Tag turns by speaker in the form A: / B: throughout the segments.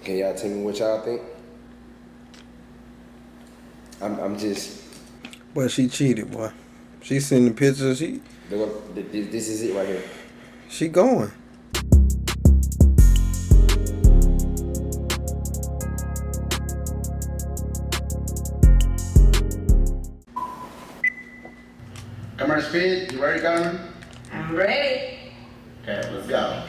A: Can y'all tell me what y'all think? I'm just.
B: But she cheated, boy. She sending pictures.
A: This is it right here.
B: She going.
C: Camera speed, you ready, Carmen?
D: I'm ready.
C: Okay, let's go.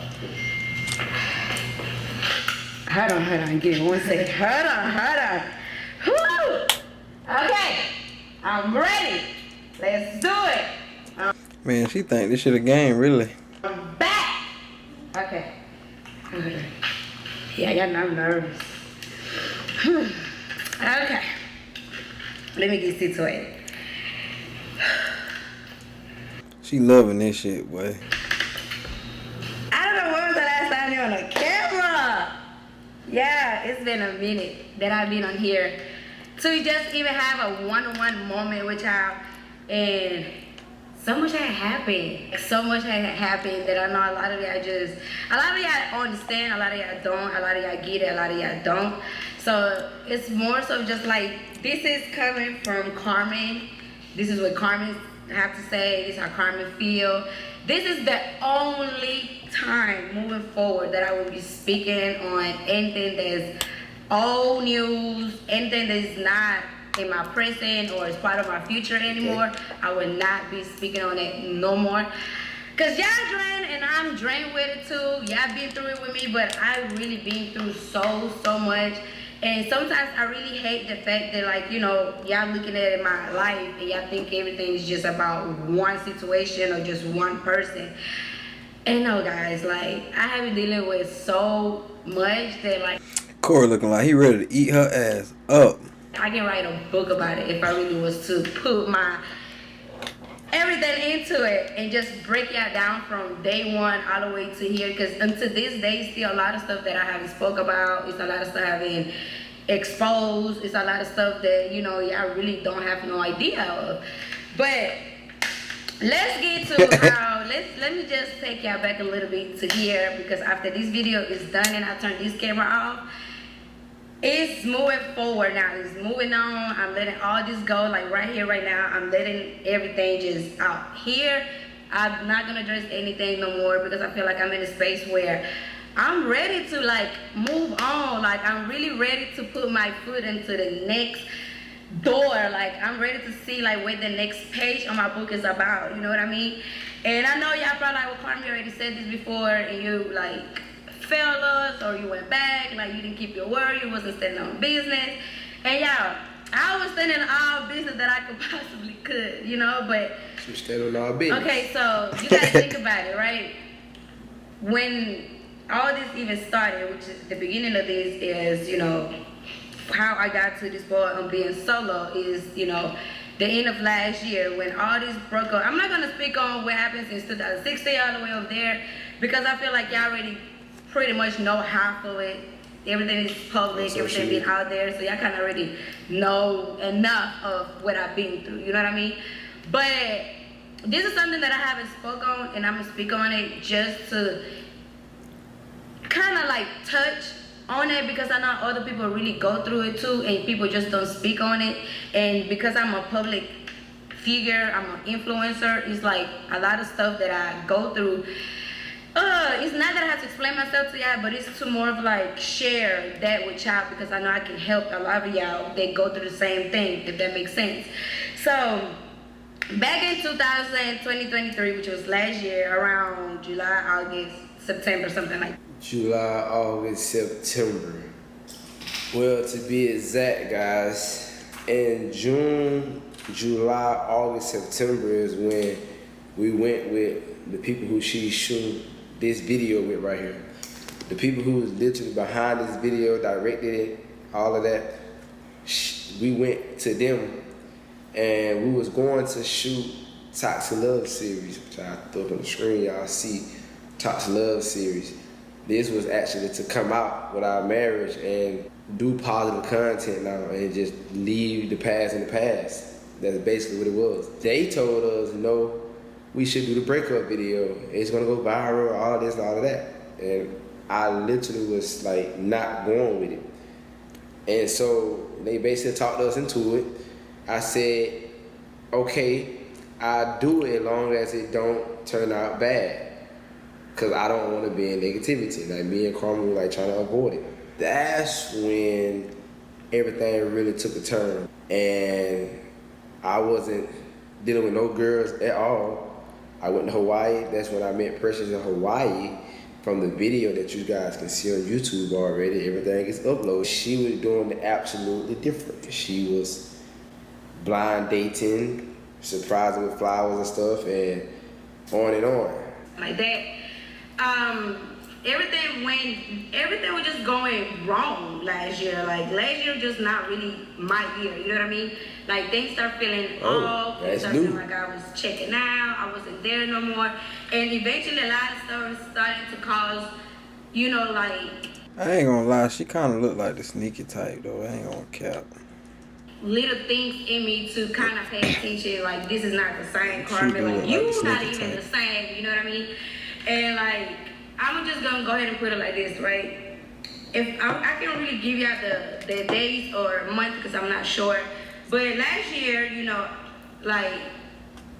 D: Hold on. Give me 1 second. Hold on. Woo! Okay, I'm ready. Let's do it.
B: Man, she think this shit a game, really.
D: I'm back. Okay. Yeah, I'm nervous. Okay. Let me get situated.
B: She loving this shit, boy.
D: I don't know when was the last time you on a camera. Yeah, it's been a minute that I've been on here to just even have a one-on-one moment with y'all, and so much had happened. So much had happened that I know a lot of y'all understand, a lot of y'all don't, a lot of y'all get it, a lot of y'all don't. So it's more so just like, this is coming from Carmen. This is what Carmen have to say. This is how Carmen feel. This is the only time moving forward that I will be speaking on anything that's old news, anything that is not in my present or is part of my future anymore. I will not be speaking on it no more. Cause y'all drained and I'm drained with it too. Y'all been through it with me, but I really been through so much. And sometimes I really hate the fact that, like, you know, y'all looking at my life and y'all think everything is just about one situation or just one person. And no, guys, like, I have been dealing with so much that, like,
B: Corey looking like he ready to eat her ass up.
D: I can write a book about it if I really was to put my everything into it and just break y'all down from day one all the way to here. Because until this day, still a lot of stuff that I haven't spoke about. It's a lot of stuff I haven't exposed. It's a lot of stuff that, you know, y'all really don't have no idea of. But let's get to how, let me just take y'all back a little bit to here, because after this video is done and I turn this camera off, it's moving forward now. It's moving on. I'm letting all this go, like right here, right now. I'm letting everything just out here. I'm not gonna address anything no more because I feel like I'm in a space where I'm ready to like move on. Like I'm really ready to put my foot into the next door. Like I'm ready to see like what the next page on my book is about. You know what I mean? And I know y'all probably like, well, Carmen already said this before, and you like failed us, or you went back, like you didn't keep your word, you wasn't standing on business. And y'all, I was standing on all business that I could possibly could, you know, but
A: You stand on all business.
D: okay, so you gotta think about it, right? When all this even started, which is the beginning of this is, you know, how I got to this point on being solo is, you know, the end of last year when all this broke up. I'm not gonna speak on what happened since 2016 all the way up there, because I feel like y'all already pretty much know half of it. Everything is public, everything been out there, so y'all kind of already know enough of what I've been through, you know what I mean? But this is something that I haven't spoke on, and I'm gonna speak on it just to kind of like touch on it, because I know other people really go through it too, and people just don't speak on it. And because I'm a public figure, I'm an influencer, it's like a lot of stuff that I go through. It's not that I have to explain myself to y'all, but it's to more of like share that with y'all, because I know I can help a lot of y'all that go through the same thing, if that makes sense. So back in 2023, which was last year, around July, August, September, something like that.
A: July, August, September. Well, to be exact, guys, in June, July, August, September is when we went with the people who she shooting this video with right here. The people who was literally behind this video, directed it, all of that. We went to them, and we was going to shoot Toxic Love series, which I throw up on the screen. Y'all see Toxic Love series. This was actually to come out with our marriage and do positive content now and just leave the past in the past. That's basically what it was. They told us, no, we should do the breakup video. It's gonna go viral, all this and all of that. And I literally was like not going with it. And so they basically talked us into it. I said, okay, I'll do it as long as it don't turn out bad. Cause I don't want to be in negativity. Like me and Carmen were like trying to avoid it. That's when everything really took a turn. And I wasn't dealing with no girls at all. I went to Hawaii. That's when I met Precious in Hawaii. From the video that you guys can see on YouTube already, everything is uploaded. She was doing it absolutely different. She was blind dating, surprising with flowers and stuff, and on and on.
D: Like that. Everything was just going wrong last year. Like last year just not really my year, you know what I mean? Like things start feeling off, things start feeling like I was checking out, I wasn't there no more. And eventually a lot of stuff started to cause, you know, like
B: I ain't gonna lie, she kinda look like the sneaky type though, I ain't gonna cap.
D: little things in me to kind of pay attention, like this is not the same Carmen, like you not even the same, you know what I mean? And like I'm just gonna go ahead and put it like this, right? If I can't really give y'all the days or month because I'm not sure, but last year, you know, like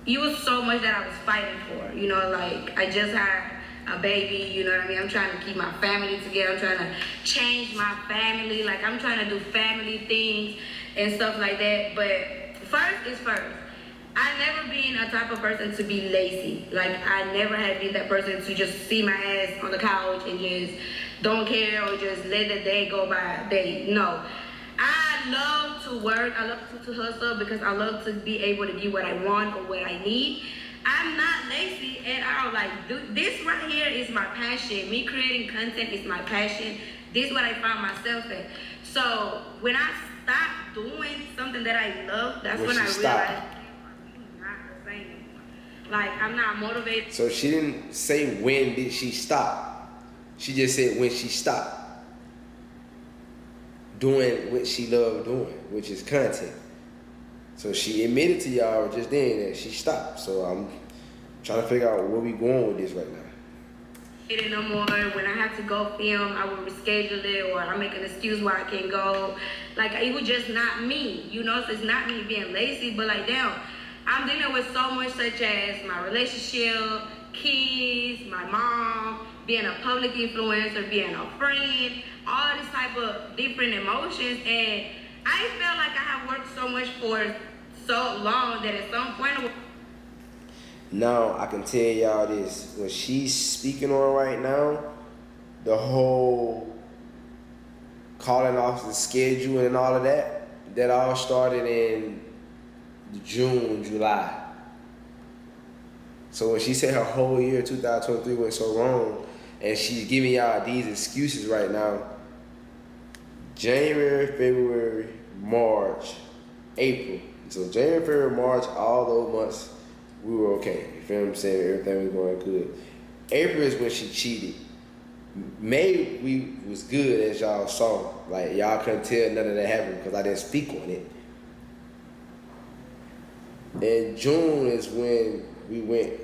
D: it was so much that I was fighting for, you know, like I just had a baby, you know what I mean? I'm trying to keep my family together. I'm trying to change my family. Like I'm trying to do family things and stuff like that. But first is first. I never been a type of person to be lazy. Like I never have been that person to just see my ass on the couch and just don't care or just let the day go by day. No. I love to work. I love to hustle because I love to be able to get what I want or what I need. I'm not lazy at all. Like this right here is my passion. Me creating content is my passion. This is what I found myself in. So when I stopped doing something that I love, that's when I realized like I'm not motivated.
A: So she didn't say when did she stop. She just said when she stopped doing what she loved doing, which is content. So she admitted to y'all just then that she stopped. So I'm trying to figure out where we going with this right now.
D: No more. When I have to go film, I will reschedule it, or I make an excuse why I can't go. Like it was just not me, you know. So it's not me being lazy, but like damn, I'm dealing with so much, such as my relationship, kids, my mom, being a public influencer, being a friend, all this type of different emotions, and I felt like I have worked so much for so long that at some point.
A: Now I can tell y'all this: when she's speaking on right now, the whole calling off the schedule and all of that, that all started in June, July. So when she said her whole year 2023 went so wrong, and she's giving y'all these excuses right now, January, February, March, April. So January, February, March, all those months, we were okay. You feel what I'm saying? Everything was going good. April is when she cheated. May, we was good, as y'all saw. Like, y'all couldn't tell none of that happened because I didn't speak on it. And June is when we went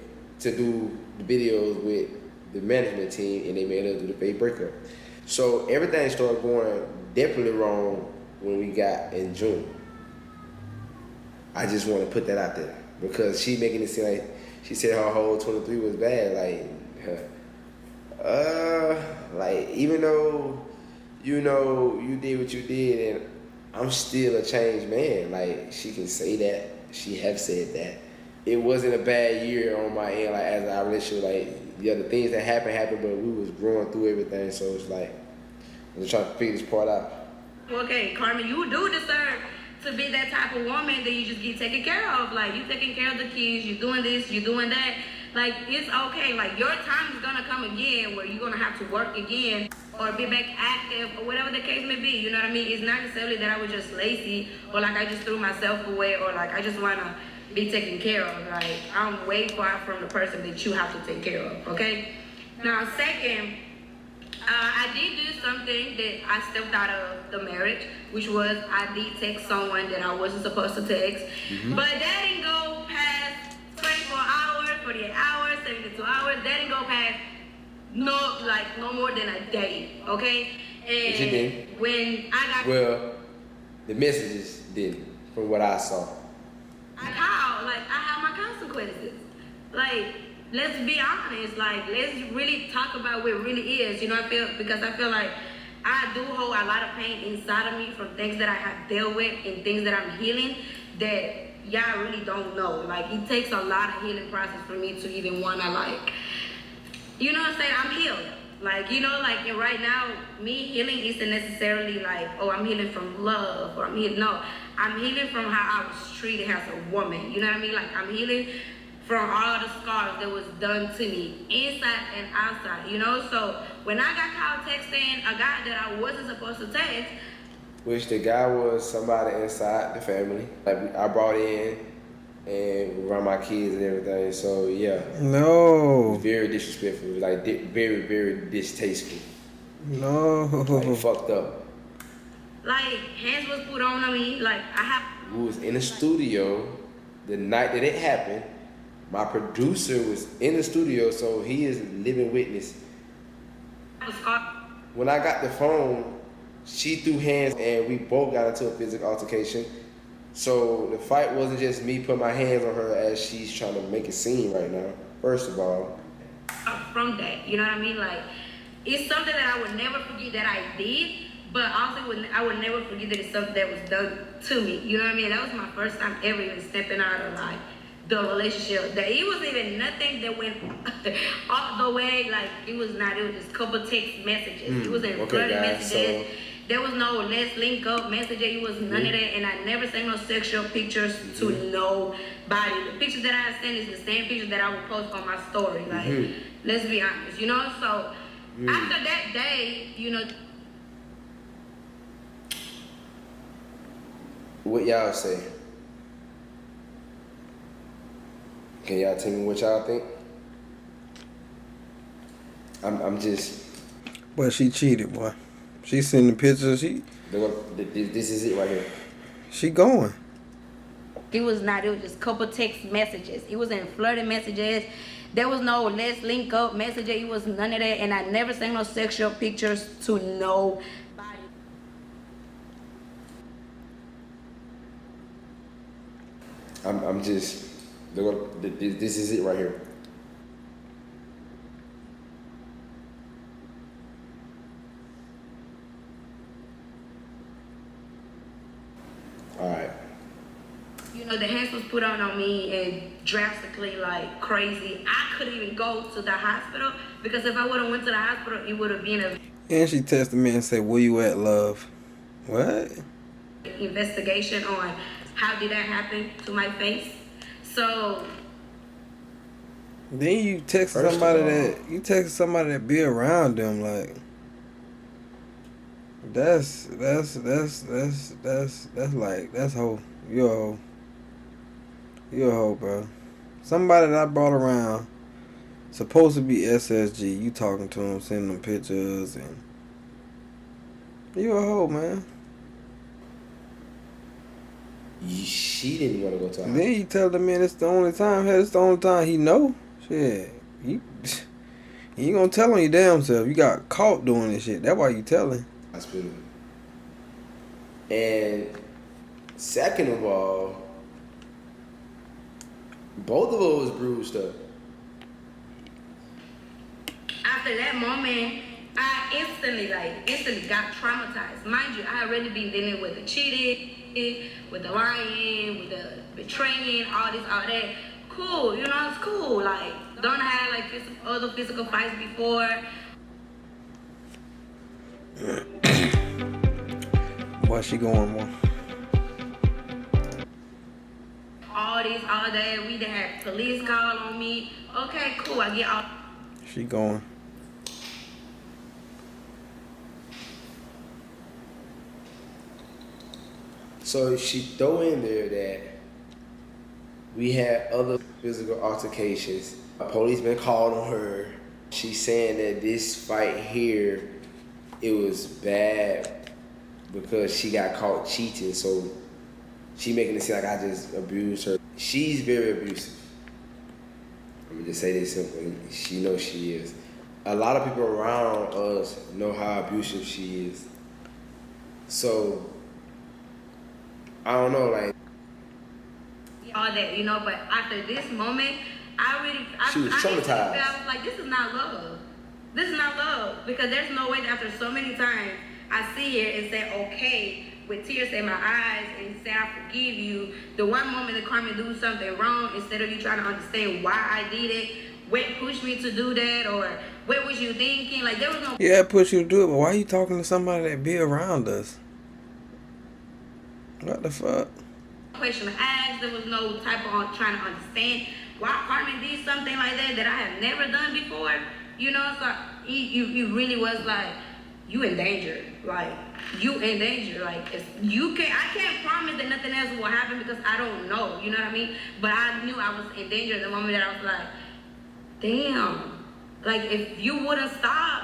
A: to do the videos with the management team, and they made us do the fake breakup. So everything started going definitely wrong when we got in June. I just want to put that out there because she making it seem like she said her whole 23 was bad. Like even though you know you did what you did, and I'm still a changed man. Like she can say that, she have said that. It wasn't a bad year on my end. Like as our relationship, like yeah, the things that happened, but we was growing through everything. So it's like I'm just trying to figure this part out.
D: Okay, Carmen, you do deserve to be that type of woman that you just get taken care of. Like you taking care of the kids, you doing this, you doing that. Like it's okay. Like your time is gonna come again where you're gonna have to work again or be back active or whatever the case may be. You know what I mean? It's not necessarily that I was just lazy or like I just threw myself away or like I just wanna be taken care of. Like I'm way far from the person that you have to take care of. Okay. Now, second. I did do something that I stepped out of the marriage, which was I did text someone that I wasn't supposed to text. Mm-hmm. But that didn't go past 24 hours, 48 hours, 72 hours. That didn't go past no, like no more than a day, okay? And
A: But you didn't.
D: when I got
A: Well, the messages didn't, from what I saw.
D: how, like I have my consequences. Like, let's be honest, like let's really talk about what it really is, you know, I feel like I do hold a lot of pain inside of me from things that I have dealt with and things that I'm healing that y'all really don't know. Like it takes a lot of healing process for me to even wanna like, you know what I'm saying, I'm healed. Like, you know, like and right now, me healing isn't necessarily like, oh, I'm healing from love or I'm healing. No, I'm healing from how I was treated as a woman. You know what I mean? Like, I'm healing from all the scars that was done to me, inside and outside, you know? So, when I got caught texting a guy that I wasn't supposed to text,
A: Which the guy was somebody inside the family. Like, I brought in and around my kids and everything. So, yeah.
B: No.
A: Very disrespectful. Like, very, very distasteful.
B: No.
A: Like, fucked up.
D: like, hands was put on me, like, I have...
A: We was in the studio the night that it happened. My producer was in the studio, so he is a living witness. When I got the phone, she threw hands and we both got into a physical altercation. So the fight wasn't just me putting my hands on her as she's trying to make a scene right now, first of all.
D: From that, you know what I mean? Like, it's something that I would never forget that I did, but also I would never forget that it's something that was done to me. You know what I mean? That was my first time ever even stepping out of like the relationship. That it wasn't even nothing that went off the way. Like it was just a couple text messages. It wasn't
A: okay,
D: flirty
A: guys,
D: messages. There was no let's link up messages. It was none of that. And I never sent no sexual pictures to nobody. The pictures that I sent is the same pictures that I would post on my story. Like, let's be honest, you know? So after that day, you know.
A: What y'all say? Can y'all tell me what y'all think? I'm just.
B: But she cheated, boy. She sending pictures.
A: This is it right here.
B: She going.
D: It was just a couple text messages. It wasn't flirty messages. There was no let's link up messages. It was none of that. And I never sent no sexual pictures to nobody.
A: I'm just. This is it right here. Alright.
D: You know, the hands was put on me and drastically like crazy. I couldn't even go to the hospital because if I would have went to the hospital, it would have been a
B: And she texted me and said, "Where you at, love?" What?
D: investigation on how did that happen to my face. So
B: Then you text
A: First of
B: somebody that be around them, like that's hoe. You're a hoe. You're a hoe, bro. Somebody that I brought around, supposed to be SSG. You talking to him, sending them pictures, and you a hoe, man.
A: She didn't want to go to
B: And then you tell the man it's the only time. Hell, it's the only time he know. Shit, you ain't gonna tell on your damn self. You got caught doing this shit. That's why you telling.
A: hospital. And second of all, both of us was bruised up.
D: after that moment, I instantly got traumatized. Mind you, I had already been dealing with the cheating, with the lying, with the betraying, all that. Cool, you know, it's cool. Like, don't have like other physical fights before.
B: Why she going more?
D: All that. We done had police call on me. Okay, cool. I get all.
B: She going.
A: So she throw in there that we had other physical altercations. A policeman called on her. She's saying that this fight here, it was bad because she got caught cheating. So she making it seem like I just abused her. She's very abusive. Let me just say this simply. She knows she is. a lot of people around us know how abusive she is. So I don't know, like
D: all that, you know. But after this moment,
A: She was traumatized.
D: I was like, this is not love. This is not love, because there's no way that after so many times I see her and say okay with tears in my eyes and say I forgive you. The one moment that Carmen do something wrong, instead of you trying to understand why I did it, what pushed me to do that, or what was you thinking? Like there was no
B: Yeah, it pushed you to do it, but why you talking to somebody that be around us? What the fuck?
D: question to ask. There was no type of trying to understand why Carmen did something like that I have never done before. You know, so you really was like, you in danger. Like, you in danger. Like, I can't promise that nothing else will happen because I don't know. You know what I mean? But I knew I was in danger the moment that I was like, damn. Like, if you wouldn't stop,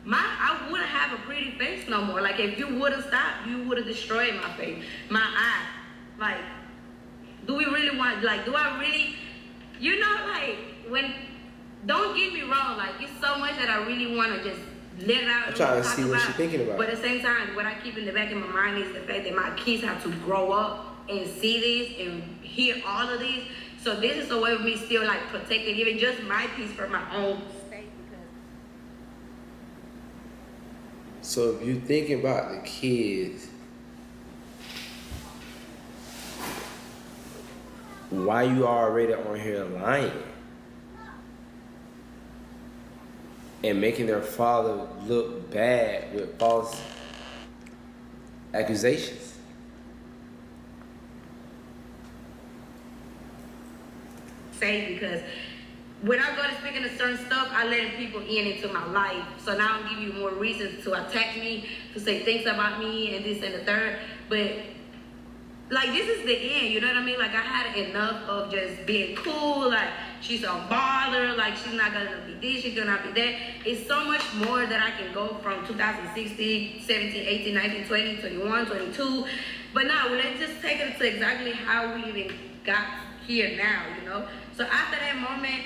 D: I wouldn't have a pretty face no more. Like, if you wouldn't stop, you would have destroyed my face, my eye. Like, do we really want, like, do I really, you know, like, when, don't get me wrong, like, it's so much that I really want to just let it out.
A: I'm trying to see what she's thinking about.
D: But at the same time, what I keep in the back of my mind is the fact that my kids have to grow up and see this and hear all of this. So this is a way of me still, like, protecting even just my peace for my own sake.
A: So if you thinking about the kids, why you already on here lying and making their father look bad with false accusations?
D: Say, because when I go to speaking to certain stuff, I let people in into my life. So now I'm giving you more reasons to attack me, to say things about me and this and the third. But like, this is the end, you know what I mean? Like, I had enough of just being cool, like, she's a baller, like, she's not gonna be this, she's gonna be that. It's so much more that I can go from 2016, 17, 18, 19, 20, 21, 22. But now, let's just take it to exactly how we even got here now, you know? So after that moment,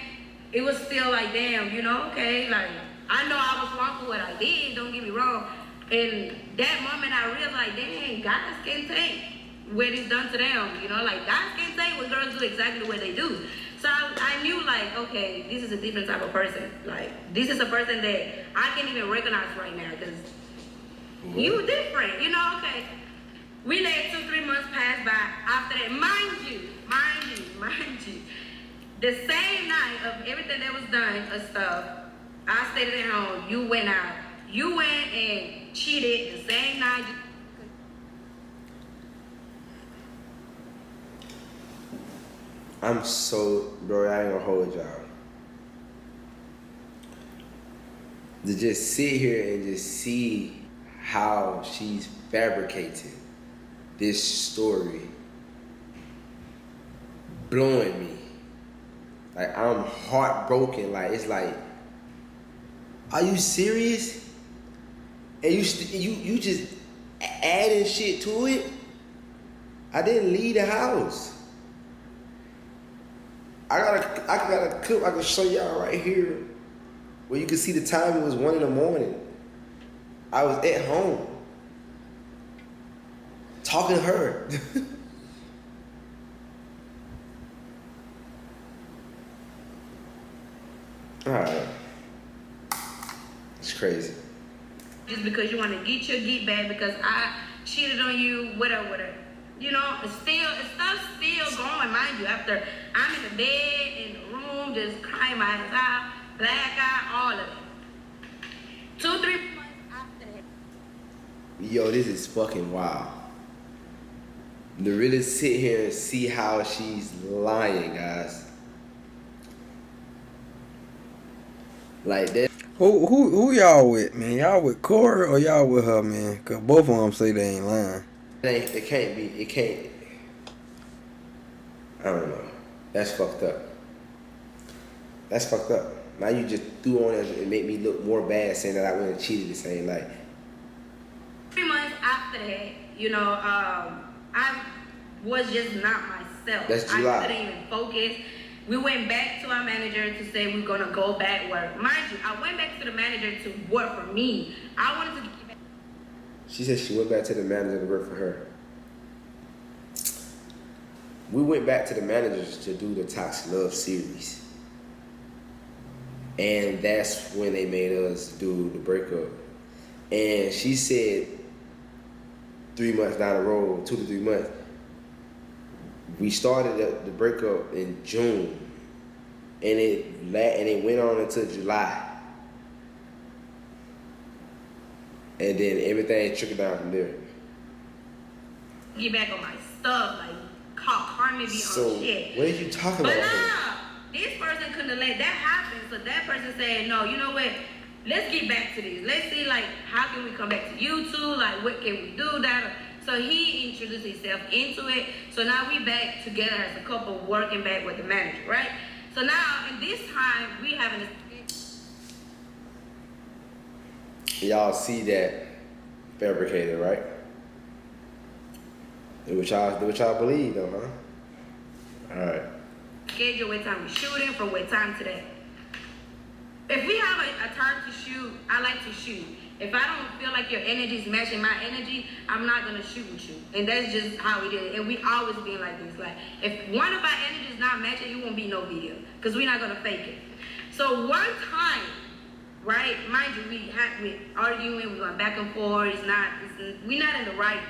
D: it was still like, damn, you know, okay, like, I know I was wrong for what I did, don't get me wrong. And that moment I realized, dang, guys can take what is done to them, you know, like, guys can take what girls do exactly what they do. So I knew, like, okay, this is a different type of person. Like, this is a person that I can't even recognize right now, because you different, you know, okay. We let 2-3 months pass by. After that, mind you, the same night of everything that was done of stuff, I stayed at home, you went out. You went and cheated the same night.
A: I'm so, bro, I ain't gonna hold y'all. To just sit here and just see how she's fabricating this story, blowing me. Like, I'm heartbroken. Like, it's like, are you serious? And you just adding shit to it? I didn't leave the house. I got a clip I can show y'all right here where you can see the time. It was 1 a.m. I was at home talking to her. All right, it's crazy.
D: Just because you want to get your get back because I cheated on you, whatever. You know, stuff's still going, mind you, after I'm in the bed, in the room, just crying my eyes out, black eye, all of it. 2-3 months after that.
A: Yo, this is fucking wild. To really sit here and see how she's lying, guys. Like that.
B: Who y'all with, man? Y'all with Corey or y'all with her, man? Cause both of them say they ain't lying.
A: It can't be. It can't. I don't know. That's fucked up. That's fucked up. Now you just threw on it and made me look more bad, saying that I went and cheated the same night.
D: 3 months after that, you know, I was just not myself.
A: That's July.
D: I couldn't even focus. We went back to our manager to say we're gonna go back work. Mind you, I went back to the manager to work for me. I wanted to get back.
A: She said she went back to the manager to work for her. We went back to the managers to do the Toxic Love series. And that's when they made us do the breakup. And she said 3 months down the road, 2 to 3 months, we started the breakup in June. And it went on until July. And then everything trickled down from there.
D: Get back on my stuff, like Carmen be
A: So,
D: on shit.
A: what are you talking
D: But
A: about?
D: nah, this person couldn't have let that happen. So that person said, no, you know what? Let's get back to this. Let's see, like, how can we come back to you two? Like, what can we do? That. So he introduced himself into it. So now we back together as a couple working back with the manager, right? So now, in this time, we having a...
A: Y'all see that fabricated, right? Do what y'all believe, though, huh? All right.
D: schedule what time we're shooting from what time to that. If we have a time to shoot, I like to shoot. If I don't feel like your energy is matching my energy, I'm not gonna shoot with you. And that's just how we did it. And we always been like this. Like, if one of our energies not matching, it won't be no video. Because we're not gonna fake it. So one time, right, mind you, we arguing, we're going back and forth, we're not in the right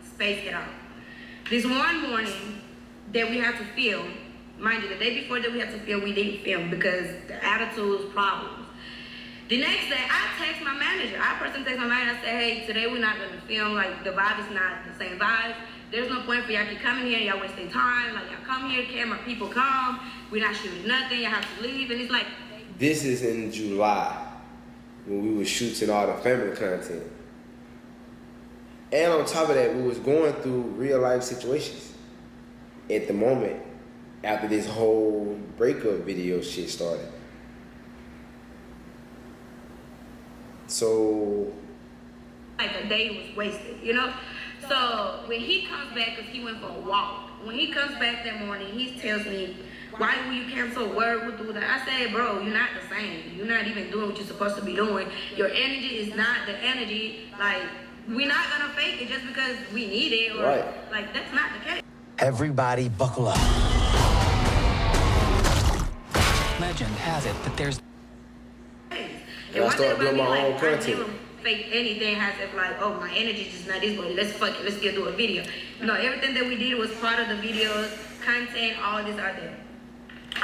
D: space at all. This one morning that we had to film, mind you, the day before that we had to film, we didn't film because the attitudes, problems. The next day, I text my manager. I personally text my manager. I said, hey, today we're not going to film. Like, the vibe is not the same vibe. There's no point for y'all keep coming here. Y'all wasting time. Like, y'all come here, camera people come. We're not shooting nothing. Y'all have to leave. And it's like...
A: This is in July when we were shooting all the family content. And on top of that, we was going through real life situations at the moment after this whole breakup video shit started. So,
D: like a day was wasted, you know? So when he comes back, because he went for a walk, when he comes back that morning, he tells me, why will you cancel work? What do that? I said, bro, you're not the same. You're not even doing what you're supposed to be doing. Your energy is not the energy. Like, we're not going to fake it just because we need it. Or,
A: right.
D: Like, that's not the case.
E: Everybody buckle up. Legend has it that there's...
A: And I started doing my own content.
D: I never fake anything has if like, oh, my energy just not this way. Let's fuck it. Let's get do a video. No, everything that we did was part of the videos, content, all this out there.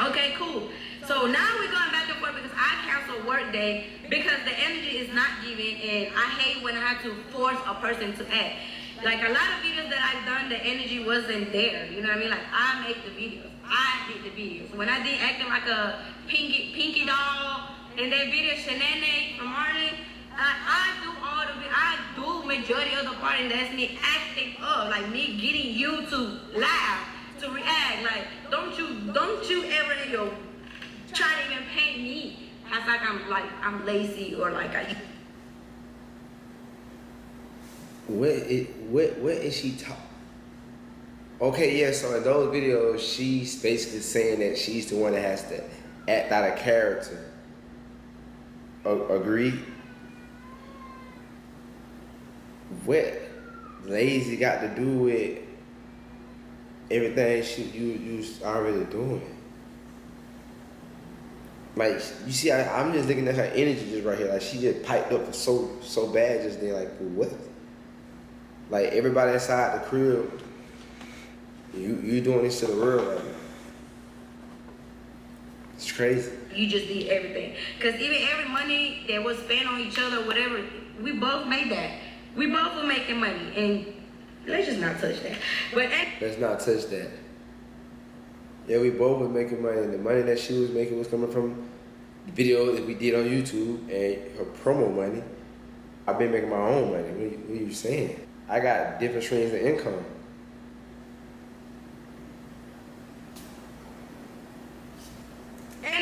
D: Okay, cool. So now we're going back and forth because I cancel work day because the energy is not given, and I hate when I have to force a person to act. Like a lot of videos that I've done, the energy wasn't there. You know what I mean? Like I make the videos. I did the videos. When I did acting like a pinky doll in that video, Shenanay from Marley, I do majority of the part, and that's me acting up, like me getting you to laugh, to react. Like don't you ever in your try to even paint me as like I'm lazy or like I.
A: What is she talking? Okay, yeah, so in those videos, she's basically saying that she's the one that has to act out of character. Agree? What lazy got to do with everything you already doing? Like, you see, I'm just looking at her energy just right here. Like, she just piped up so bad just then, like, for what? Like, everybody inside the crib, you doing this to the world right now. It's crazy.
D: You just did everything. Because even every money that was spent on each other, whatever, we both made that. We both were making money. And let's just not touch that. But
A: let's not touch that. Yeah, we both were making money. And the money that she was making was coming from the video that we did on YouTube and her promo money. I've been making my own money. What are you saying? I got different streams of income.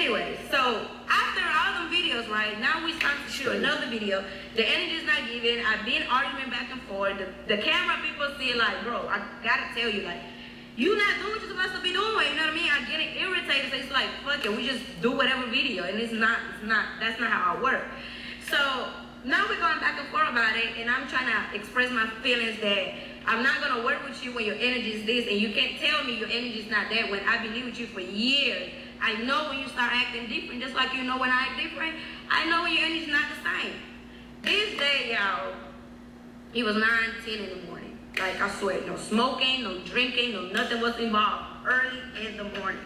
D: anyway, so after all them videos, right, now we start to shoot another video. The energy is not given. I've been arguing back and forth. The camera people see like, bro, I gotta tell you, like, You not doing what you're supposed to be doing. You know what I mean? I get it irritated. So it's like, fuck it, we just do whatever video, and that's not how I work. So now we're going back and forth about it, and I'm trying to express my feelings that I'm not gonna work with you when your energy is this, and you can't tell me your energy is not that when I've been with you for years. I know when you start acting different, just like you know when I act different. I know when your energy is not the same. This day, y'all, it was 9, 10 in the morning. Like, I swear, no smoking, no drinking, no nothing was involved. Early in the morning.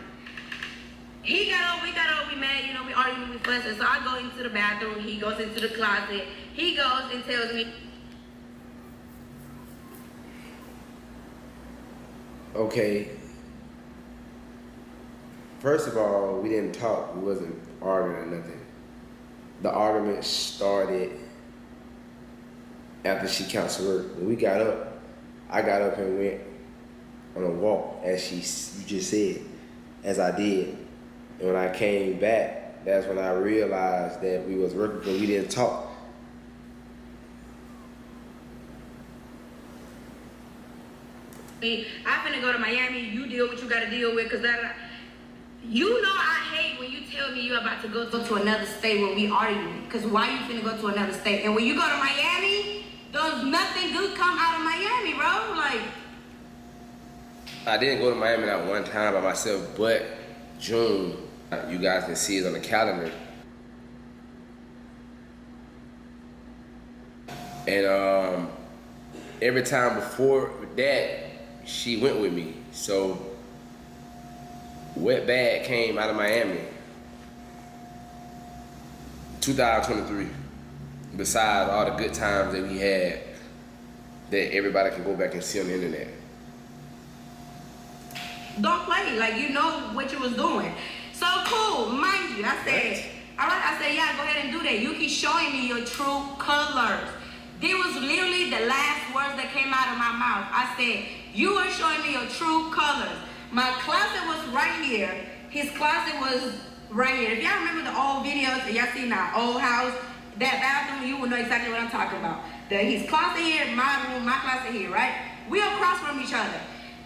D: He got up, we got up, we mad, you know, we arguing, we fussing. So I go into the bathroom, he goes into the closet. He goes and tells me,
A: Okay. First of all, we didn't talk. We wasn't arguing or nothing. The argument started after she counseled work. When we got up, I got up and went on a walk, as you just said, as I did. And when I came back, that's when I realized that we was working, but we didn't talk.
D: I'm finna go to Miami, you deal what you gotta deal with, cause that, you know I hate when you tell me you're about to go to another state when we arguing. Cause why you finna go to another state? And when you go to Miami, there's nothing good come out of Miami, bro. Like,
A: I didn't go to Miami not one time by myself, but June, you guys can see it on the calendar. And every time before that, she went with me. So Wet Bad came out of Miami, 2023. Besides all the good times that we had, that everybody can go back and see on the internet.
D: don't play, like, you know what you was doing. So cool, mind you, I said, all right, I said, yeah, go ahead and do that. You keep showing me your true colors. This was literally the last words that came out of my mouth. I said, you are showing me your true colors. My closet was right here. His closet was right here. If y'all remember the old videos that y'all seen in our old house, that bathroom, you will know exactly what I'm talking about. His closet here, my room, my closet here, right? We across from each other.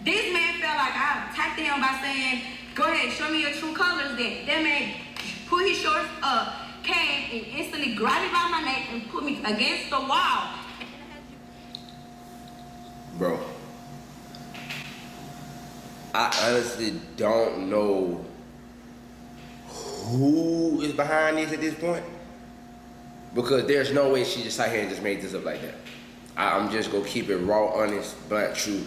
D: This man felt like I attacked him by saying, go ahead, show me your true colors then. That man put his shorts up, came and instantly grabbed me by my neck and put me against the wall.
A: Bro, I honestly don't know who is behind this at this point, because there's no way she just sat here and just made this up like that. I'm just gonna keep it raw, honest, but true.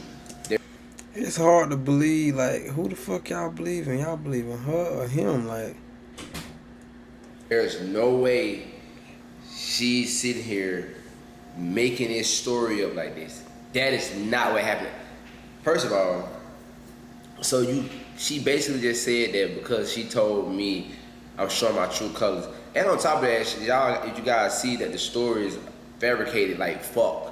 B: It's hard to believe, like, who the fuck y'all believe in? Y'all believe in her or him? Like,
A: There's no way she's sitting here making this story up like this. That is not what happened. First of all, she basically just said that because she told me I'm showing my true colors. And on top of that, y'all, if you guys see that the story is fabricated like fuck.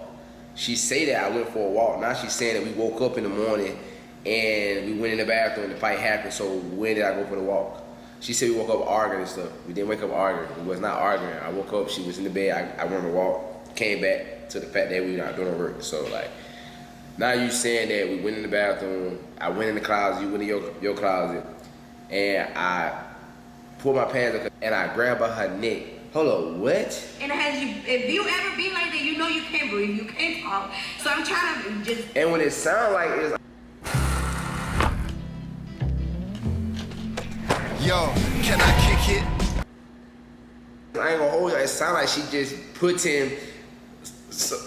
A: She say that I went for a walk. Now she's saying that we woke up in the morning and we went in the bathroom and the fight happened. So when did I go for the walk? She said we woke up arguing and stuff. We didn't wake up arguing. We was not arguing. I woke up, she was in the bed, I went on a walk, came back to the fact that we were not doing work. So like, now you saying that we went in the bathroom, I went in the closet, you went in your closet, and I pulled my pants up and I grabbed her neck. Hold on, what?
D: And if you ever be like that, you know you can't breathe, you can't talk. So I'm trying to just.
A: And when it sound like it's.
F: Yo, can I kick it?
A: I ain't gonna hold you. It sound like she just puts in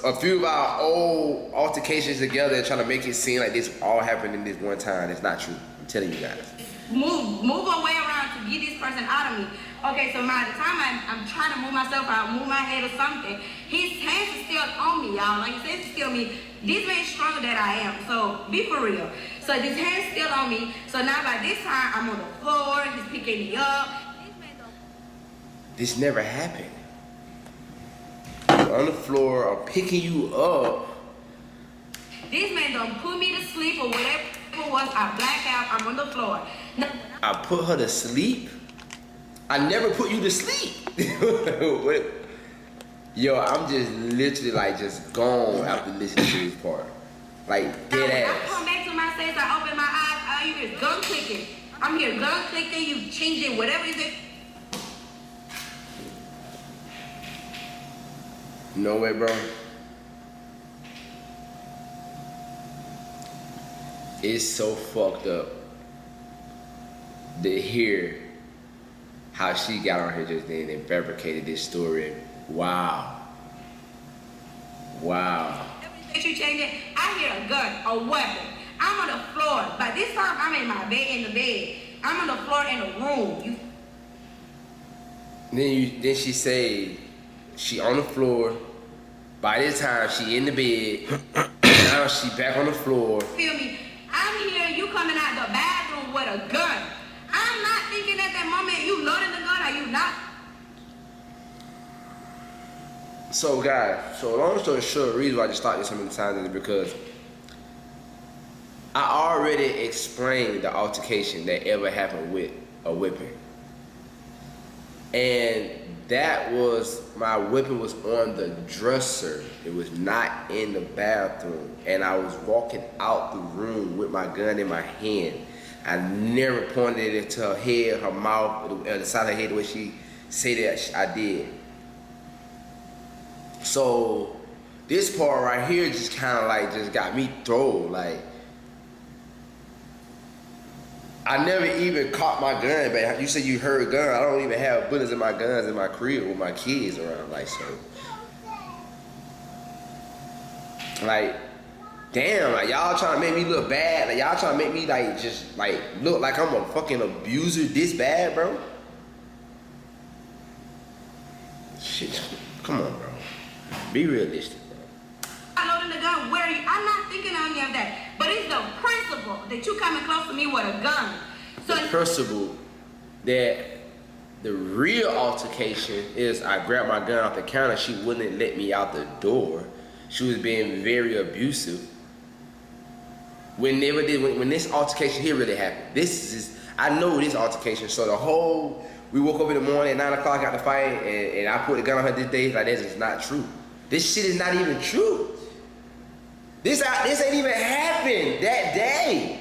A: a few of our old altercations together and trying to make it seem like this all happened in this one time. It's not true. I'm telling you guys.
D: Move a way around to get this person out of me. Okay, so by the time I'm trying to move myself out, move my head or something, his hands are still on me, y'all. Like, his hands are still on me. This man's stronger than I am, so be for real. So his hand's still on me. So now by this time, I'm on the floor, he's picking me up.
A: This never happened. You're on the floor, I'm picking you up.
D: This man done put me to sleep or whatever it was. I blacked out, I'm on the floor. Now,
A: I put her to sleep? I never put you to sleep. What? Yo, I'm just literally like just gone after listening to this part. Like,
D: Now,
A: dead
D: when I
A: ass.
D: come back to my sense, I open my eyes, all you hear is gun clicking. I'm here gun clicking, you changing whatever is it.
A: No way, bro. It's so fucked up to hear how she got on here just then and fabricated this story. Wow. Wow.
D: That you change it, I hear a gun, a weapon. I'm on the floor. By this time, I'm in my bed, in the bed. I'm on the floor in the room.
A: Then she say she on the floor. By this time, she in the bed. Now she back on the floor.
D: Feel me? I'm hearing you coming out the bathroom with a gun. I'm not thinking at that moment you loading the gun, are you not?
A: So guys, so long story short, the reason why I just started this so many times is because I already explained the altercation that ever happened with a whipping. And that was, my whipping was on the dresser. It was not in the bathroom. And I was walking out the room with my gun in my hand. I never pointed it into her head, her mouth, or the side of her head the way she said that I did. So this part right here just kind of like just got me thrown. Like, I never even caught my gun back. You said you heard a gun. I don't even have bullets in my guns in my crib with my kids around. Like, so, like, damn, like y'all trying to make me look bad. Like y'all trying to make me like just like look like I'm a fucking abuser this bad, bro. Shit, come on, bro. Be realistic, bro.
D: I loading the gun, where are you? I'm not thinking on any of that. But it's the principle that you coming close to me with a gun. So
A: The principle that the real altercation is I grabbed my gun off the counter. She wouldn't let me out the door. She was being very abusive. When this altercation here really happened. This is, I know this altercation. So the whole, we woke up in the morning at 9 o'clock, got the fight, and I put the gun on her this day. Like, that's just not true. This shit is not even true. This ain't even happened that day.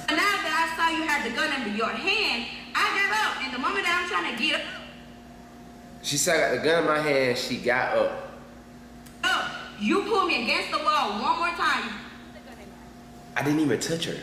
D: now that I saw you had the gun under your hand, I got up. And the moment that I'm trying to get
A: She said I got the gun in my hand. She got up.
D: you pulled me against the wall one more time.
A: I didn't even touch her.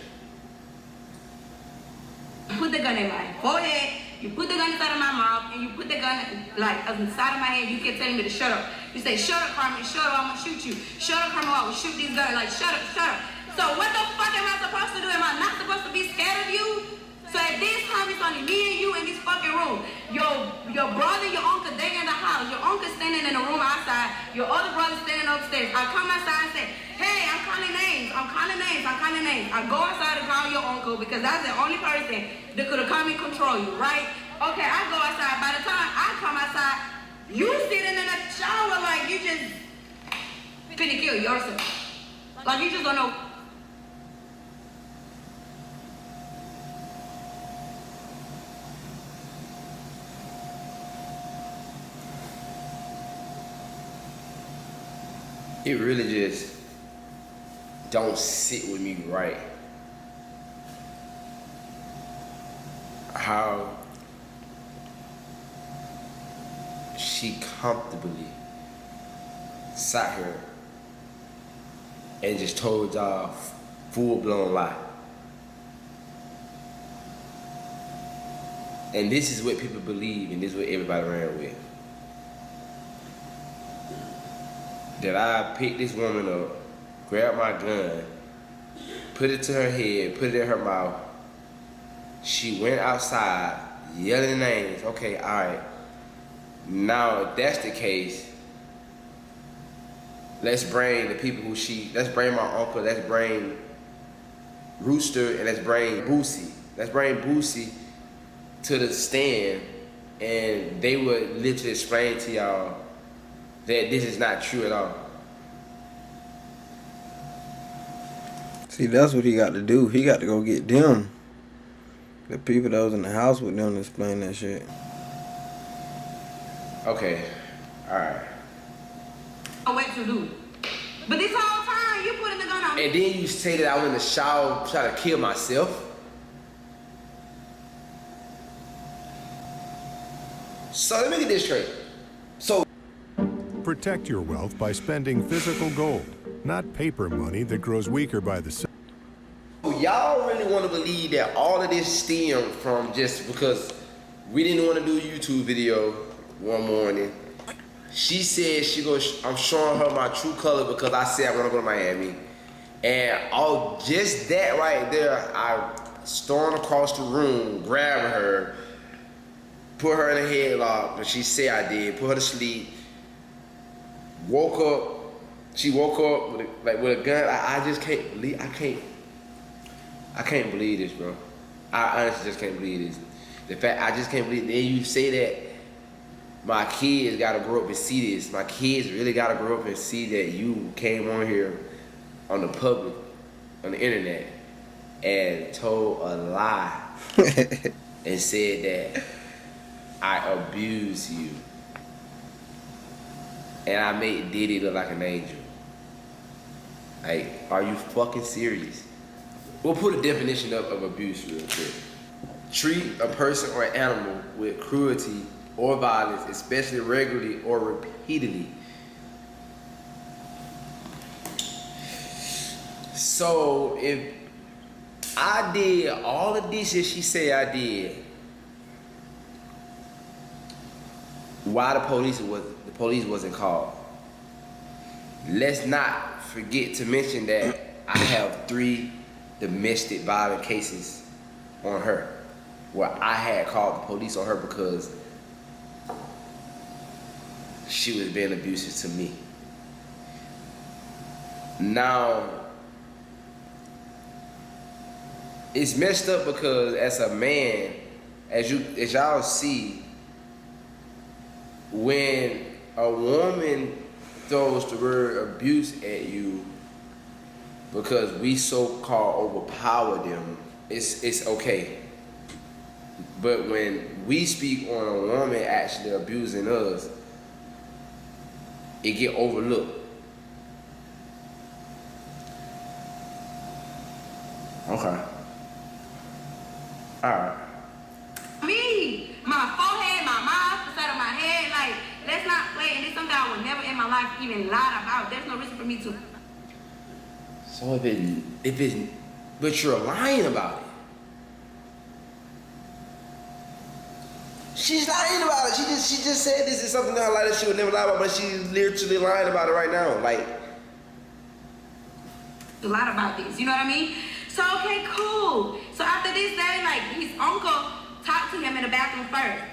D: You put the gun in my forehead. You put the gun inside of my mouth, and you put the gun like inside of my head. You kept telling me to shut up. You say, "Shut up, Carmen. Shut up. I'm gonna shoot you. Shut up, Carmen. I will shoot these guns." Like, shut up, shut up. So what the fuck am I supposed to do? Am I not supposed to be scared of you? So at this time, it's only me and you in this fucking room. Your brother, your uncle, they in the house. Your uncle standing in the room outside. Your other brother standing upstairs. I come outside and say, "Hey, I'm calling names. I'm calling names. I'm calling names." I go outside to call your uncle because that's the only person that could have come and control you, right? Okay, I go outside. By the time I come outside, you sitting in a shower like you just finna kill yourself. Like you just don't know.
A: It really just don't sit with me right. How she comfortably sat here and just told y'all full-blown lie. And this is what people believe, and this is what everybody ran with. That I picked this woman up, grabbed my gun, put it to her head, put it in her mouth. She went outside, yelling names. Okay, all right. Now, if that's the case, let's bring the people let's bring my uncle, let's bring Rooster, and let's bring Boosie. Let's bring Boosie to the stand, and they would literally explain to y'all that this is not true at all.
B: See, that's what he got to do. He got to go get them. The people that was in the house with them to explain that shit.
A: Okay, Alright.
D: What to do. But this whole time, you putting the gun on me.
A: And then you say that I went in the shower, try to kill myself. So let me get this straight. So
G: Protect your wealth by spending physical gold, not paper money that grows weaker by the second.
A: y'all really want to believe that all of this stemmed from just because we didn't want to do a YouTube video one morning. She said I'm showing her my true color because I said I want to go to Miami. And all just that right there, I stormed across the room, grabbed her, put her in a headlock, and she said I did, put her to sleep, woke up, she woke up with a gun. I just can't believe, I can't believe this, bro. I honestly just can't believe this. The fact, I just can't believe, then you say that my kids gotta grow up and see this. My kids really gotta grow up and see that you came on here on the public, on the internet, and told a lie and said that I abused you. And I made Diddy look like an angel. Like, are you fucking serious? We'll put a definition up of abuse real quick. Treat a person or an animal with cruelty or violence, especially regularly or repeatedly. So if I did all of this that she said I did, why the police wasn't called? Let's not forget to mention that I have 3 domestic violence cases on her, where I had called the police on her because she was being abusive to me. Now, it's messed up because as a man, as y'all see, when a woman throws the word abuse at you because we so-called overpower them, it's okay. But when we speak on a woman actually abusing us, it get overlooked. Okay. Alright.
D: Me, my forehead, my mouth, the side of my head, like, let's not play, and it's something I would never in my life even lie about. There's no reason for me to.
A: So if it's, but you're lying about it. She's lying about it. She just said this is something in her life that she would never lie about, but she's literally lying about it right now. Like,
D: A lot about this, you know what I mean? So, okay, cool. So after this day, like, his uncle talked to him in the bathroom first.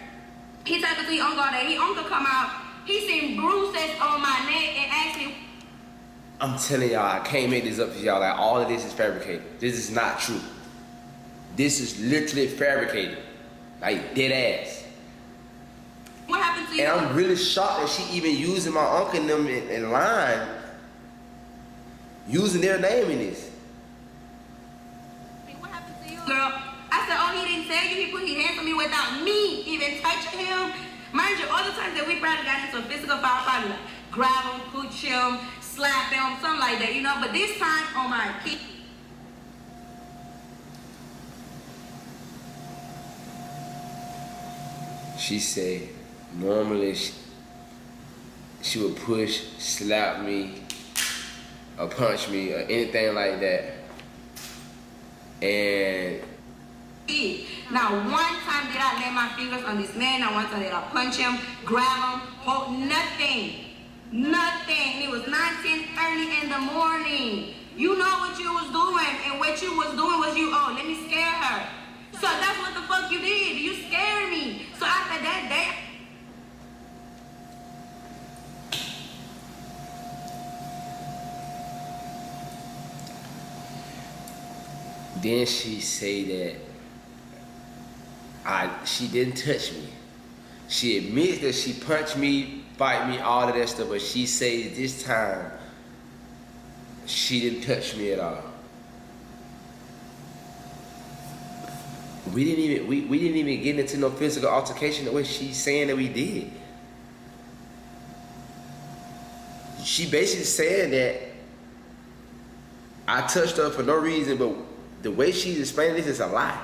D: He talked to his uncle all day. His uncle come out, he seen bruises on my neck and asked me.
A: I'm telling y'all, I can't make this up to y'all. Like, all of this is fabricated. This is not true. This is literally fabricated. Like, dead ass.
D: What happened to you?
A: And I'm really shocked that she even using my uncle and them in line, using their name in this.
D: What happened to you, girl? I said, oh, he didn't tell you. He put his hands on me without me even touching him. Mind you, all the times that we probably got into a physical fight, probably like grab him, push him, slap him, something like that, you know. But this time, oh my kid.
A: She said, normally she would push, slap me, or punch me, or anything like that. And
D: now, one time did I lay my fingers on this man, not one time did I punch him, grab him, hold, nothing. Nothing. It was 9:30 in the morning. You know what you was doing, and what you was doing was you, oh, let me scare her. So that's what the fuck you did. You scared me. So after that day,
A: then she say that she didn't touch me. She admits that she punched me, fight me, all of that stuff, but she says this time she didn't touch me at all. We didn't even get into no physical altercation the way she's saying that we did. she basically saying that I touched her for no reason, but the way she's explaining this is a lie.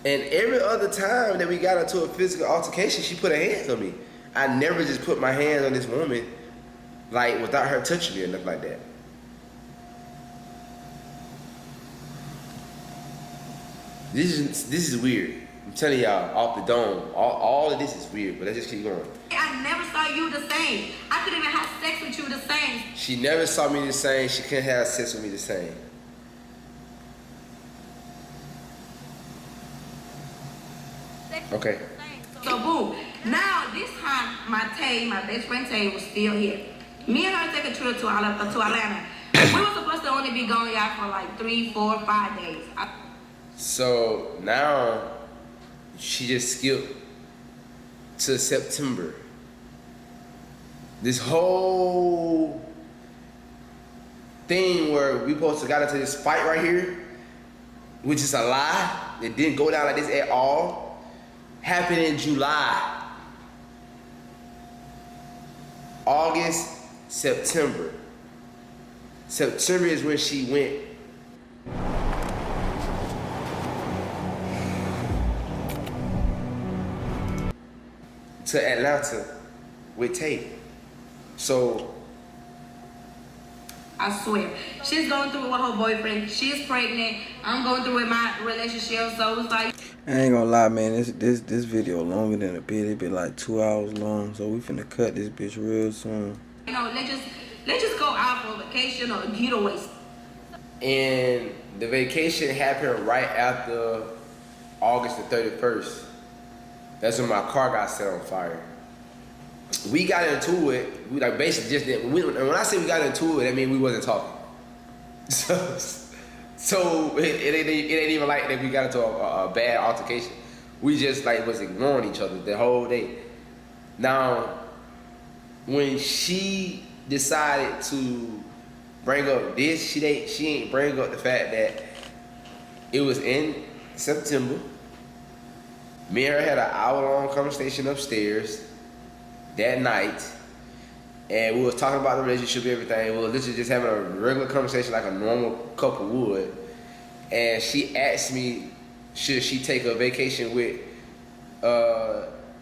A: And every other time that we got into a physical altercation, she put her hands on me. I never just put my hands on this woman, like, without her touching me or nothing like that. This is weird. I'm telling y'all, off the dome, all of this is weird, but let's just keep going.
D: I never saw you the same. I couldn't even have sex with you the same.
A: She never saw me the same. She couldn't have sex with me the same. Okay.
D: So boom. Now this time, my best friend Tay, was still here. Me and her took a trip to Atlanta. We were supposed to only be going out for like 3, 4, 5 days.
A: So now she just skipped to September. This whole thing where we supposed to got into this fight right here, which is a lie, it didn't go down like this at all, happened in July. August, September. September is when she went to Atlanta with Tate. So
D: I swear, she's going through it with her boyfriend. She's pregnant. I'm going through it with my relationship. So it's like,
B: I ain't gonna lie, man. This video longer than a bit. It be like 2 hours long. So we finna cut this bitch real soon.
D: you know, let's just go out for a vacation or a getaway.
A: and the vacation happened right after August the 31st. That's when my car got set on fire. We got into it. We like basically just did. And when I say we got into it, I mean we wasn't talking. So it ain't even like that we got into a bad altercation. We just like was ignoring each other the whole day. Now, when she decided to bring up this, she ain't bring up the fact that it was in September. Me and her had an hour-long conversation upstairs that night, and we was talking about the relationship and everything. We were literally just having a regular conversation like a normal couple would. And she asked me, should she take a vacation with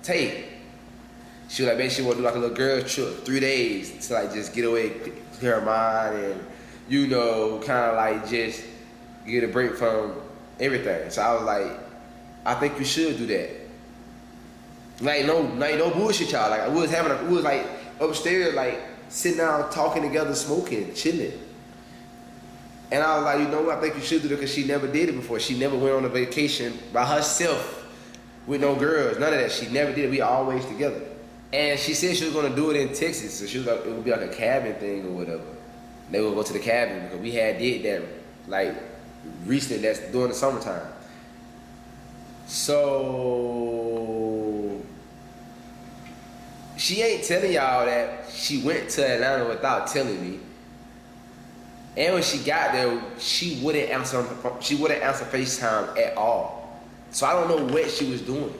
A: Tate? She was like, man, she want to do like a little girl trip, 3 days to like just get away, clear her mind, and you know, kind of like just get a break from everything. So I was like, I think you should do that. Like no bullshit, y'all. Like we was like upstairs, like sitting down, talking together, smoking, chilling. And I was like, you know what? I think you should do that because she never did it before. She never went on a vacation by herself with no girls, none of that. She never did it. We always together. And she said she was gonna do it in Texas, so she was like, it would be like a cabin thing or whatever. They would go to the cabin because we had did that like recently. That's during the summertime. So she ain't telling y'all that she went to Atlanta without telling me. And when she got there, she wouldn't answer FaceTime at all. So I don't know what she was doing.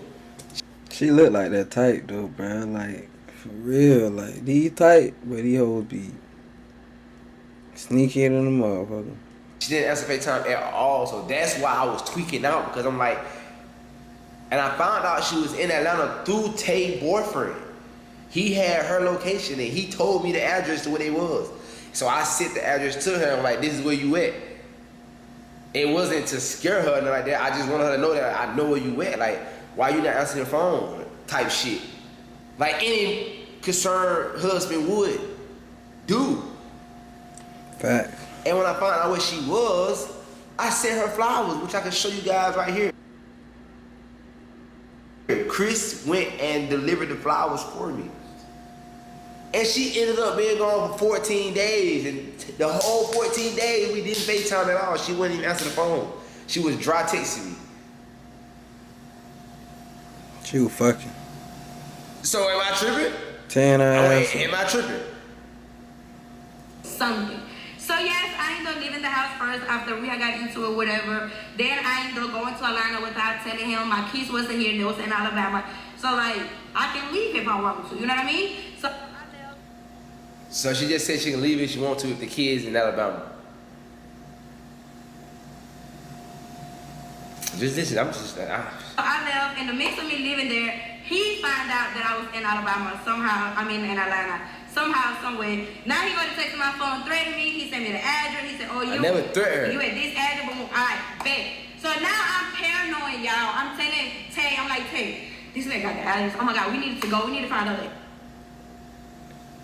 B: She look like that type though, bro. Like for real, like these type, but these hoes be sneaky in the motherfucker.
A: She didn't answer FaceTime at all, so that's why I was tweaking out because I'm like, and I found out she was in Atlanta through Tay's boyfriend. He had her location and he told me the address to where they was. So I sent the address to her. I'm like, this is where you at. It wasn't to scare her or nothing like that. I just wanted her to know that I know where you at. Like, why you not answering your phone? Type shit. Like any concerned husband would do.
B: Fact.
A: And when I found out where she was, I sent her flowers, which I can show you guys right here. Chris went and delivered the flowers for me. And she ended up being gone for 14 days. And the whole 14 days, we didn't FaceTime at all. She wouldn't even answer the phone. She was dry texting me.
B: She was fucking.
A: So am I tripping?
B: 10 ass.
A: Am I tripping?
D: Something. So yes, I ended up leaving the house first after we had got into it, whatever. Then I ended up going to Atlanta without telling him my keys wasn't here, they was in Alabama. So like, I can leave if I want to, you know what I mean? So I left.
A: So she just said she can leave if she wants to with the kids in Alabama. Just listen, I'm just.
D: I left. In the midst of me living there, he found out that I was in Alabama somehow. I mean, in Atlanta. Somehow, someway. Now he go to text my phone, threaten me. He sent me the address. He said, "Oh, you."
A: I never threatened her.
D: You at this address, boom. All right, bet. So now I'm paranoid, y'all. I'm telling Tay, I'm like, Tay, this nigga got the address. Oh my God, we need to go. We need to find out that.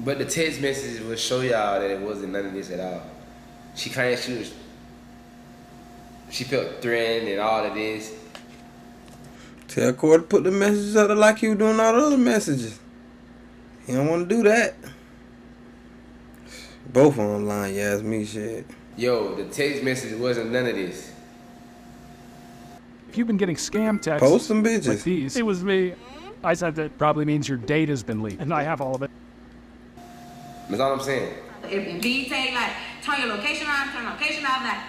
A: But the text message will show y'all that it wasn't none of this at all. She felt threatened and all of this.
B: Tell Corey to put the messages up there like he was doing all the other messages. He don't want to do that. Both on the line, you ask me shit.
A: Yo, the text message wasn't none of this.
H: If you've been getting scam texts
B: Post some bitches.
H: like these, it was me. I said that probably means your date has been leaked, and I have all of it.
A: That's all I'm saying.
D: Airbnb, Tay, like, turn your location on, turn location off. Like,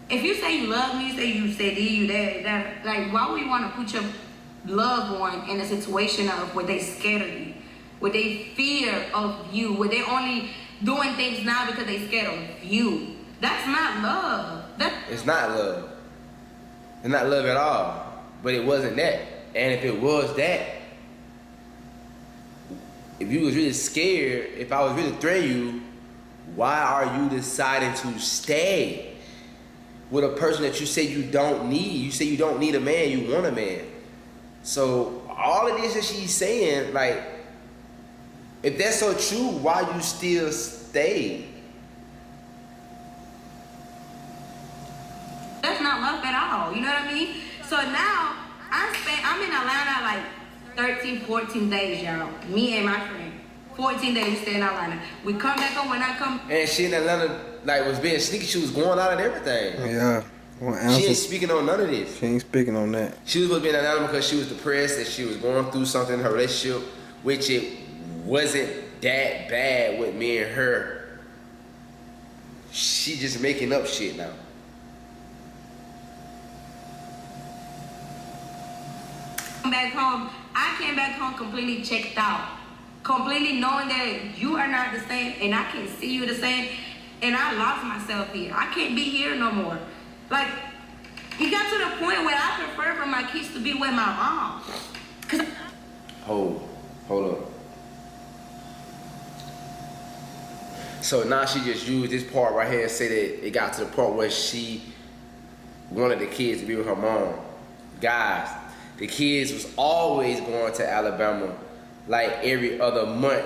D: if you say you love me, you say you that, like, why would you want to put your loved one in a situation of where they scared of you, where they fear of you, where they only doing things now because they scared of you? That's not love.
A: It's not love. It's not love at all. But it wasn't that. And if it was that, if you was really scared, if I was really threatening you, why are you deciding to stay with a person that you say you don't need? You say you don't need a man, you want a man. So all of this that she's saying, like, if that's so true, why you still stay?
D: That's not love at all. You know what I mean? So now I'm in Atlanta like 13, 14 days, y'all. Me and my friend. 14 days we stay in Atlanta. We come back home when I come.
A: And she in Atlanta, like, was being sneaky. She was going out and everything.
B: Yeah.
A: She ain't speaking on none of this.
B: She ain't speaking on that.
A: She was supposed to be in Atlanta because she was depressed and she was going through something in her relationship, which it wasn't that bad with me and her. She just making up shit now.
D: Back home, I came back home completely checked out, completely knowing that you are not the same and I can't see you the same, and I lost myself here. I can't be here no more. Like, it got to the point where I prefer for my kids to be with my mom.
A: Hold up. So now she just used this part right here and say that it got to the part where she wanted the kids to be with her mom. Guys, the kids was always going to Alabama like every other month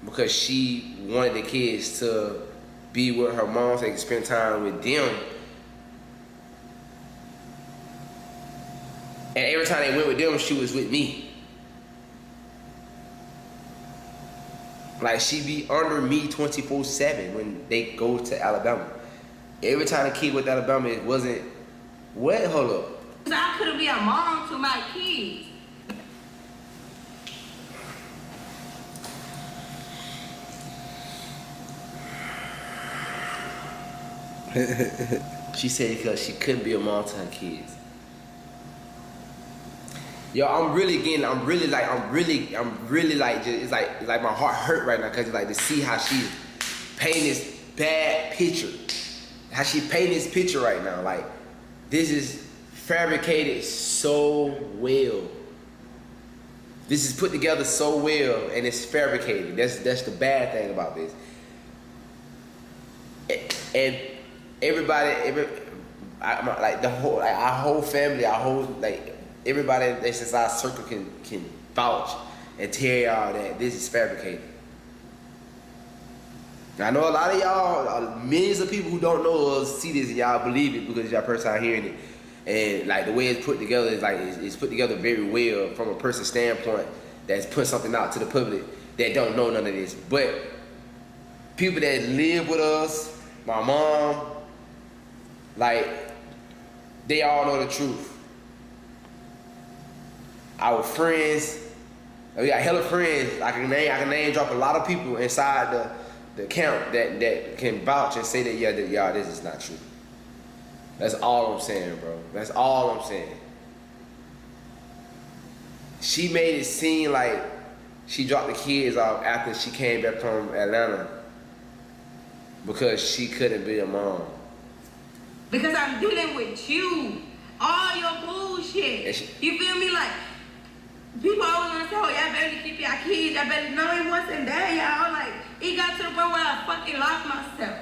A: because she wanted the kids to be with her mom so they could spend time with them. And every time they went with them, she was with me. Like, she be under me 24/7 when they go to Alabama. Every time the kid went to Alabama, it wasn't, what? Hold up.
D: I could be a mom to my kids.
A: She said because she couldn't be a mom to her kids. Yo, I'm really like, just, it's like my heart hurt right now because like to see how she painting this bad picture, how she painting this picture right now. Like, this is fabricated so well. This is put together so well, and it's fabricated. That's the bad thing about this. And everybody, like the whole, like our whole family, our whole, like everybody that's in our circle can vouch and tell y'all that this is fabricated. I know a lot of y'all, millions of people who don't know us see this and y'all believe it because y'all first time hearing it. And like the way it's put together is like it's put together very well from a person's standpoint that's put something out to the public that don't know none of this. But people that live with us, my mom, like, they all know the truth. Our friends, we got hella friends. I can name drop a lot of people inside the camp that can vouch and say that y'all this is not true. That's all I'm saying, bro. That's all I'm saying. She made it seem like She dropped the kids off after she came back from Atlanta because she couldn't be a mom.
D: Because I'm dealing with you. All your bullshit. You feel me? Like, people always want to say, oh, y'all better keep your kids. Y'all better. No, it wasn't that, y'all. Like, it got to the point where I fucking lost myself.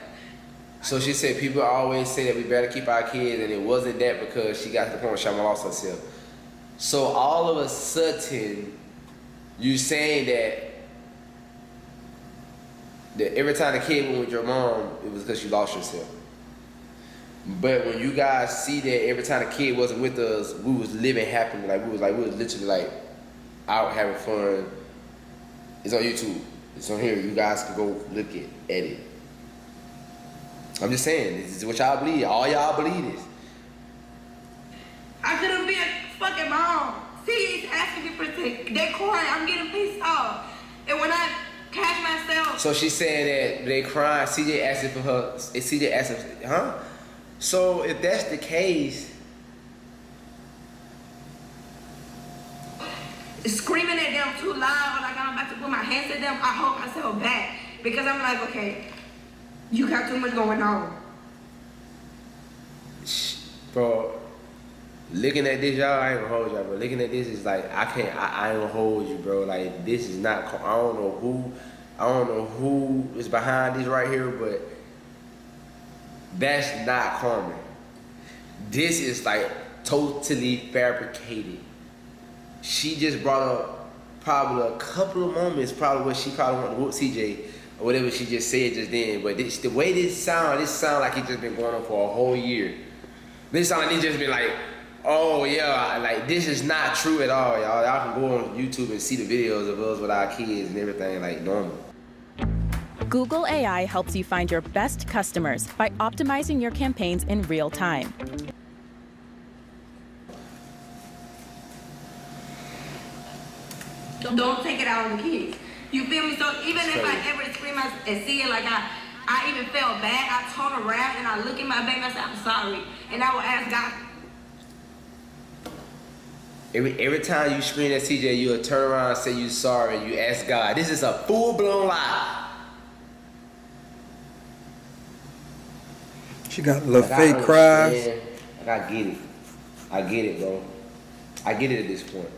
A: So she said people always say that we better keep our kids, and it wasn't that because she got to the point where she almost lost herself. So all of a sudden, you saying that every time the kid went with your mom, it was because you lost yourself. But when you guys see that every time the kid wasn't with us, we was living happily, we was literally like out having fun. It's on YouTube. It's on here. You guys can go look at it. I'm just saying, this is what y'all believe. All y'all believe this.
D: I couldn't be a fucking mom. See, he's asking me for things. They're crying. I'm getting pissed off. And when I catch myself.
A: So she's saying that they crying. CJ asking for her. CJ asking, huh? So if that's the case,
D: screaming at them too loud, like I'm about to put my hands at them, I hold myself back because I'm like, okay, you got too much going on.
A: bro, looking at this, y'all, I ain't gonna hold y'all, but looking at this is like, I ain't gonna hold you, bro. Like, this is not, I don't know who is behind this right here, but that's not Carmen. This is like totally fabricated. She just brought up probably a couple of moments, probably what she probably wanted to whoop CJ or whatever she just said just then. But this, the way this sound like it's just been going on for a whole year. This sound like it's just been like, oh yeah, like this is not true at all, y'all. Y'all can go on YouTube and see the videos of us with our kids and everything like normal.
I: Google AI helps you find your best customers by optimizing your campaigns in real time.
D: Don't take it out on the kids. You feel me? So even if I ever scream and see it, like I even felt bad, I turn around and I look at my baby and I say, I'm sorry. And I will ask God.
A: Every time you scream at CJ, you'll turn around and say you sorry and you ask God. This is a full-blown lie.
B: She got a little fake cries.
A: Like, I get it. I get it, bro. I get it at this point.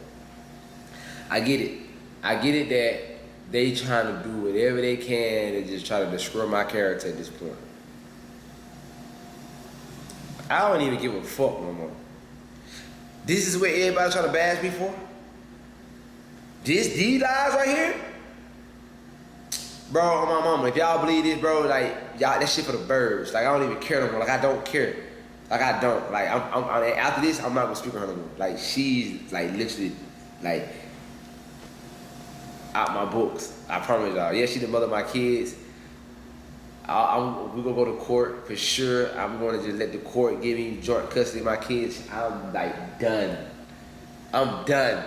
A: I get it. I get it that they trying to do whatever they can to just try to destroy my character at this point. I don't even give a fuck no more. This is what everybody trying to bash me for? These lies right here? Bro, on my mama, if y'all believe this, bro, like, y'all, that shit for the birds. Like, I don't even care no more. Like, I don't care. Like, I don't. Like, I'm after this, I'm not gonna speak on her no more. Like, she's, like, literally, like, out my books. I promise y'all. Yeah, she's the mother of my kids. We're gonna go to court for sure. I'm gonna just let the court give me joint custody of my kids. I'm, like, done. I'm done.